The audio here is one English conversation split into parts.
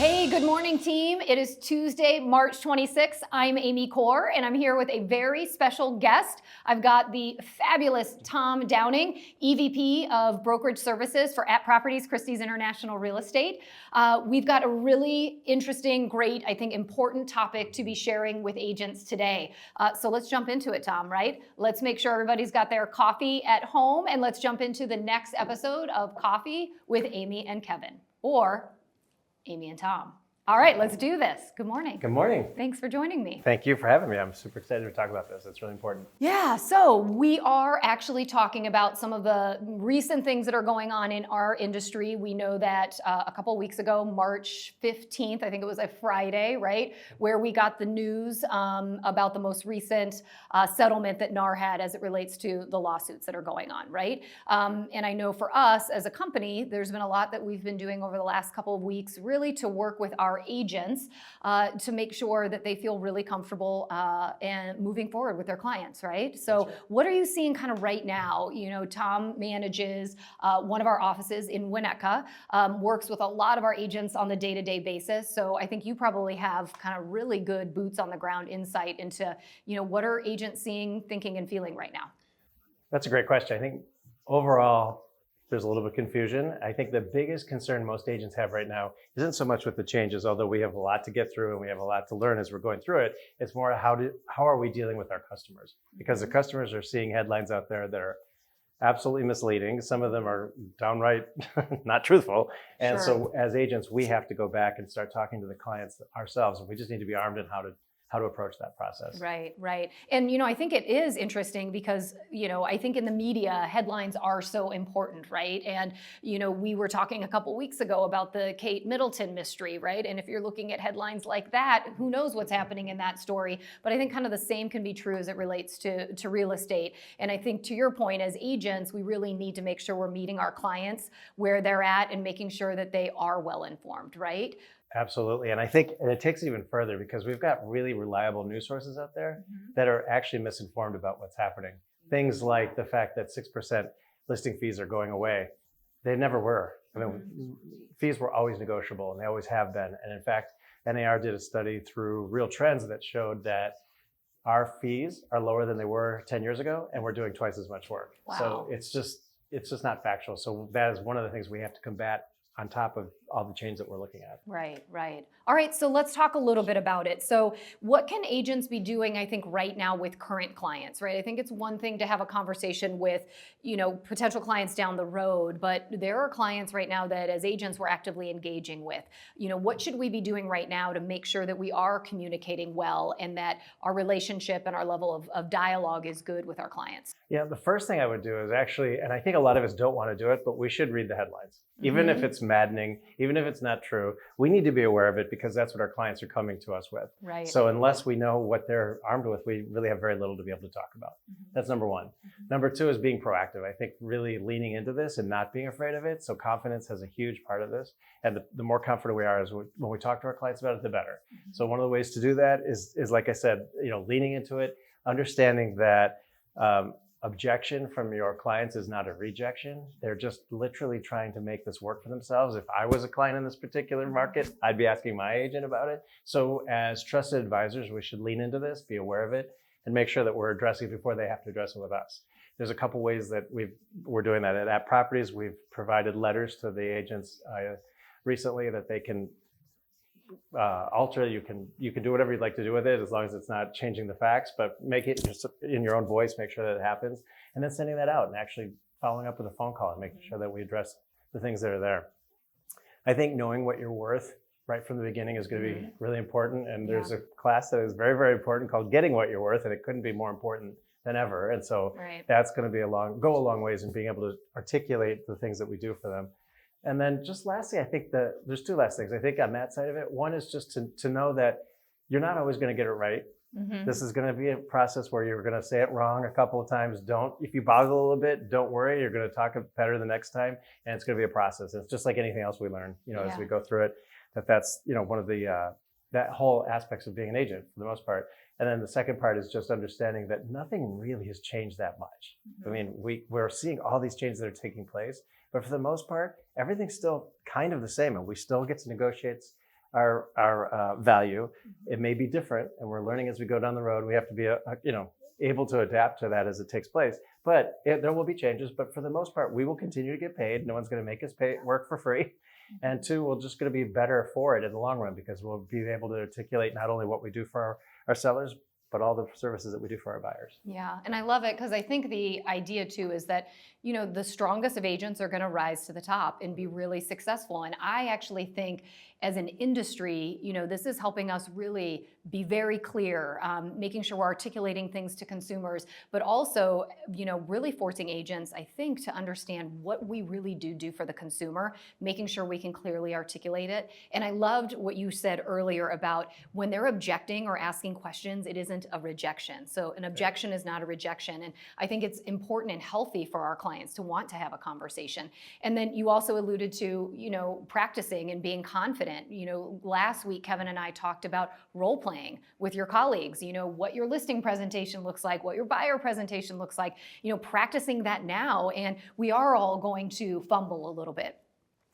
Hey, good morning, team. It is Tuesday, March 26th. I'm Amy Corr, and I'm here with a very special guest. I've got the fabulous Tom Downing, EVP of Brokerage Services for At Properties, Christie's International Real Estate. We've got a really interesting, great, I think important topic to be sharing with agents today. So let's jump into it, Tom, right? Let's make sure everybody's got their coffee at home, and let's jump into the next episode of Coffee with Amy and Kevin, or Amy and Tom. All right, let's do this. Good morning. Good morning. Thanks for joining me. Thank you for having me. I'm super excited to talk about this. It's really important. Yeah, so we are actually talking about some of the recent things that are going on in our industry. We know that a couple of weeks ago, March 15th, I think it was a Friday, right, where we got the news about the most recent settlement that NAR had as it relates to the lawsuits that are going on, right? And I know for us as a company, there's been a lot that we've been doing over the last couple of weeks, really to work with our agents to make sure that they feel really comfortable and moving forward with their clients, right? So what are you seeing kind of right now? You know, Tom manages one of our offices in Winnetka, works with a lot of our agents on the day-to-day basis. So I think you probably have kind of really good boots on the ground insight into, you know, what are agents seeing, thinking, and feeling right now? That's a great question. I think overall, there's a little bit of confusion. I think the biggest concern most agents have right now isn't so much with the changes, although we have a lot to get through and we have a lot to learn as we're going through it. It's more how are we dealing with our customers? Because the customers are seeing headlines out there that are absolutely misleading. Some of them are downright not truthful. And so as agents, we have to go back and start talking to the clients ourselves. And we just need to be armed in how to approach that process. Right, right. And, you know, I think it is interesting because, you know, I think in the media, headlines are so important, right? And, you know, we were talking a couple weeks ago about the Kate Middleton mystery, right? And if you're looking at headlines like that, who knows what's happening in that story? But I think kind of the same can be true as it relates to real estate. And I think to your point, as agents, we really need to make sure we're meeting our clients where they're at and making sure that they are well informed, right? Absolutely. And I think it takes it even further because we've got really reliable news sources out there that are actually misinformed about what's happening. Things like the fact that 6% listing fees are going away. They never were. I mean, fees were always negotiable and they always have been. And in fact, NAR did a study through Real Trends that showed that our fees are lower than they were 10 years ago and we're doing twice as much work. Wow. So it's just not factual. So that is one of the things we have to combat on top of all the change that we're looking at. Right, right. All right, so let's talk a little bit about it. So what can agents be doing, I think, right now with current clients, right? I think it's one thing to have a conversation with, you know, potential clients down the road, but there are clients right now that as agents we're actively engaging with. You know, what should we be doing right now to make sure that we are communicating well and that our relationship and our level of dialogue is good with our clients? Yeah, the first thing I would do is actually, and I think a lot of us don't want to do it, but we should read the headlines. Even if it's maddening, even if it's not true, we need to be aware of it because that's what our clients are coming to us with. Right. So unless we know what they're armed with, we really have very little to be able to talk about. That's number one. Number two is being proactive. I think really leaning into this and not being afraid of it. So confidence has a huge part of this. And the more confident we are is when we talk to our clients about it, the better. So one of the ways to do that is like I said, you know, leaning into it, understanding that objection from your clients is not a rejection. They're just literally trying to make this work for themselves. If I was a client in this particular market, I'd be asking my agent about it. So as trusted advisors, we should lean into this, be aware of it, and make sure that we're addressing it before they have to address it with us. There's a couple ways that we're doing that. At Properties, we've provided letters to the agents recently that they can alter. You can do whatever you'd like to do with it as long as it's not changing the facts, but make it just in your own voice, make sure that it happens, and then sending that out and actually following up with a phone call and making sure that we address the things that are there. I think knowing what you're worth right from the beginning is going to be really important, and there's a class that is very, very important called Getting What You're Worth, and it couldn't be more important than ever. And so that's going to be go a long ways in being able to articulate the things that we do for them. And then just lastly, I think there's two last things. I think on that side of it, one is just to know that you're not always going to get it right. This is going to be a process where you're going to say it wrong a couple of times. If you boggle a little bit, don't worry. You're going to talk it better the next time. And it's going to be a process. It's just like anything else we learn, you know, as we go through it, that's, you know, one of the, that whole aspects of being an agent for the most part. And then the second part is just understanding that nothing really has changed that much. I mean, we're seeing all these changes that are taking place, but for the most part, everything's still kind of the same, and we still get to negotiate our value. It may be different, and we're learning as we go down the road. We have to be able to adapt to that as it takes place. But there will be changes. But for the most part, we will continue to get paid. No one's going to make us work for free. And two, we're just going to be better for it in the long run, because we'll be able to articulate not only what we do for our sellers, but all the services that we do for our buyers. Yeah, and I love it, because I think the idea too is that, the strongest of agents are going to rise to the top and be really successful. And I actually think as an industry, this is helping us really be very clear, making sure we're articulating things to consumers, but also, really forcing agents, I think, to understand what we really do for the consumer, making sure we can clearly articulate it. And I loved what you said earlier about when they're objecting or asking questions, it isn't a rejection. So an objection is not a rejection. And I think it's important and healthy for our clients to want to have a conversation. And then you also alluded to, practicing and being confident. Last week, Kevin and I talked about role playing with your colleagues, what your listing presentation looks like, what your buyer presentation looks like, practicing that now. And we are all going to fumble a little bit.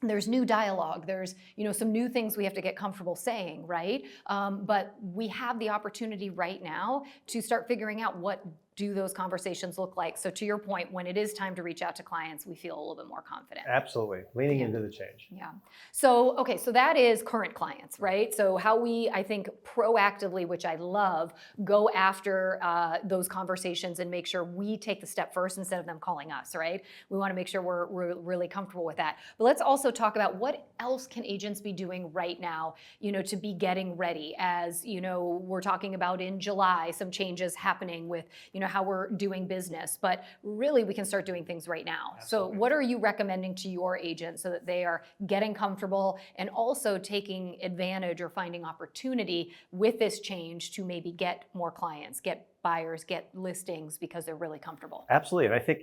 There's new dialogue. There's, some new things we have to get comfortable saying, right? But we have the opportunity right now to start figuring out what do those conversations look like. So to your point, when it is time to reach out to clients, we feel a little bit more confident. Absolutely. Leaning into the change. Yeah. So, okay, so that is current clients, right? So how we, I think, proactively, which I love, go after those conversations and make sure we take the step first instead of them calling us, right? We want to make sure we're really comfortable with that. But let's also talk about what else can agents be doing right now, to be getting ready, as, we're talking about in July, some changes happening with, how we're doing business, but really we can start doing things right now. Absolutely. So what are you recommending to your agents so that they are getting comfortable and also taking advantage or finding opportunity with this change to maybe get more clients, get buyers, get listings, because they're really comfortable? Absolutely. And I think,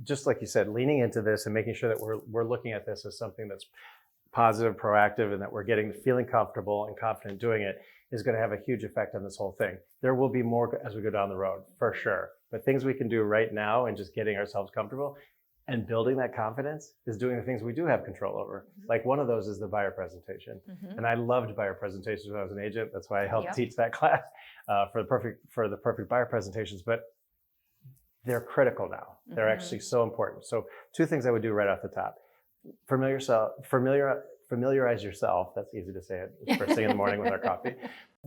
just like you said, leaning into this and making sure that we're looking at this as something that's positive, proactive, and that we're feeling comfortable and confident doing it is going to have a huge effect on this whole thing. There will be more as we go down the road, for sure. But things we can do right now and just getting ourselves comfortable and building that confidence is doing the things we do have control over. Mm-hmm. Like one of those is the buyer presentation. Mm-hmm. And I loved buyer presentations when I was an agent. That's why I helped teach that class for the perfect buyer presentations. But they're critical now. They're actually so important. So two things I would do right off the top. Familiarize yourself. That's easy to say it first thing in the morning with our coffee.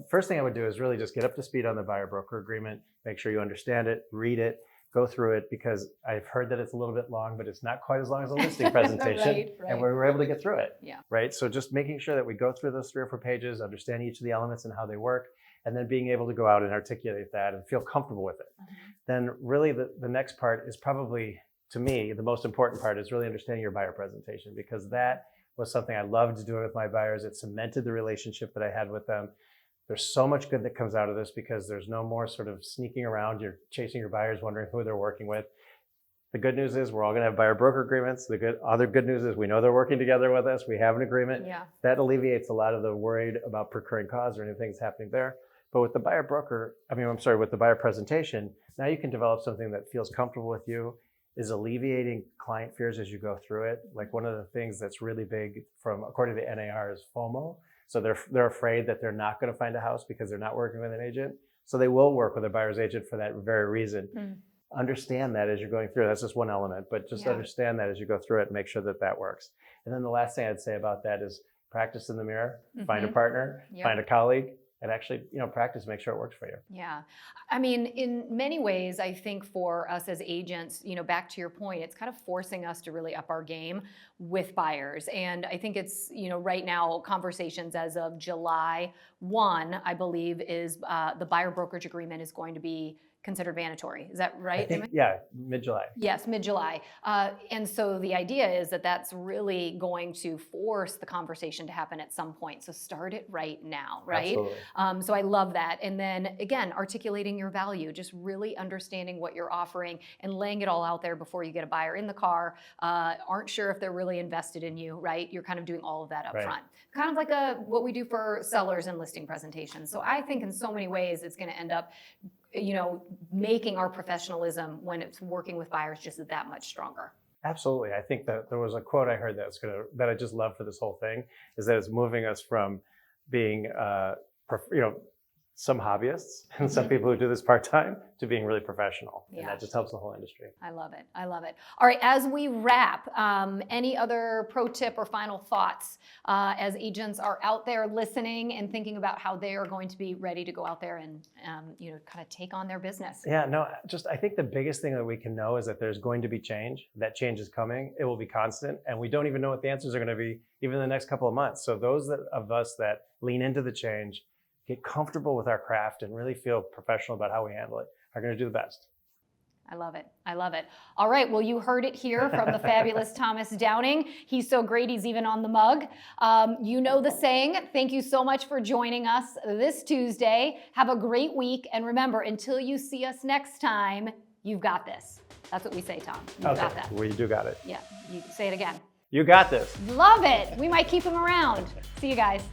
First thing I would do is really just get up to speed on the buyer broker agreement, make sure you understand it, read it, go through it, because I've heard that it's a little bit long, but it's not quite as long as a listing presentation. Right. And we were able to get through it. Yeah. Right. So just making sure that we go through those 3 or 4 pages, understand each of the elements and how they work, and then being able to go out and articulate that and feel comfortable with it. Then really the next part is probably, to me, the most important part is really understanding your buyer presentation, because that was something I loved doing with my buyers. It cemented the relationship that I had with them. There's so much good that comes out of this, because there's no more sort of sneaking around. You're chasing your buyers, wondering who they're working with. The good news is we're all going to have buyer broker agreements. The other good news is we know they're working together with us. We have an agreement. Yeah. That alleviates a lot of the worried about procuring costs or anything that's happening there. But with the with the buyer presentation, now you can develop something that feels comfortable with you, is alleviating client fears as you go through it. Like one of the things that's really big according to the NAR is FOMO. So they're afraid that they're not going to find a house because they're not working with an agent. So they will work with a buyer's agent for that very reason. Understand that as you're going through. That's just one element, but just understand that as you go through it and make sure that works. And then the last thing I'd say about that is practice in the mirror, find a partner, find a colleague, and actually, practice, make sure it works for you. Yeah. I mean, in many ways, I think for us as agents, back to your point, it's kind of forcing us to really up our game with buyers. And I think it's, right now, conversations as of July 1, I believe, is the buyer brokerage agreement is going to be considered mandatory. Is that right? Mid-July. Yes, mid-July. And so the idea is that that's really going to force the conversation to happen at some point. So start it right now, right? Absolutely. So I love that. And then again, articulating your value, just really understanding what you're offering and laying it all out there before you get a buyer in the car, aren't sure if they're really invested in you, right? You're kind of doing all of that up front. Kind of like what we do for sellers and listing presentations. So I think in so many ways it's going to end up making our professionalism when it's working with buyers just that much stronger. Absolutely. I think that there was a quote I heard that I just love for this whole thing, is that it's moving us from being, some hobbyists and some people who do this part-time to being really professional. And that just helps the whole industry. I love it. I love it. All right, as we wrap, any other pro tip or final thoughts as agents are out there listening and thinking about how they are going to be ready to go out there and kind of take on their business? Yeah, no, I think the biggest thing that we can know is that there's going to be change. That change is coming. It will be constant. And we don't even know what the answers are going to be even in the next couple of months. So those of us that lean into the change, get comfortable with our craft and really feel professional about how we handle it, are going to do the best. I love it. I love it. All right. Well, you heard it here from the fabulous Thomas Downing. He's so great. He's even on the mug. You know the saying. Thank you so much for joining us this Tuesday. Have a great week. And remember, until you see us next time, you've got this. That's what we say, Tom. You've got that. Well, you do got it. Yeah. You say it again. You got this. Love it. We might keep him around. See you guys.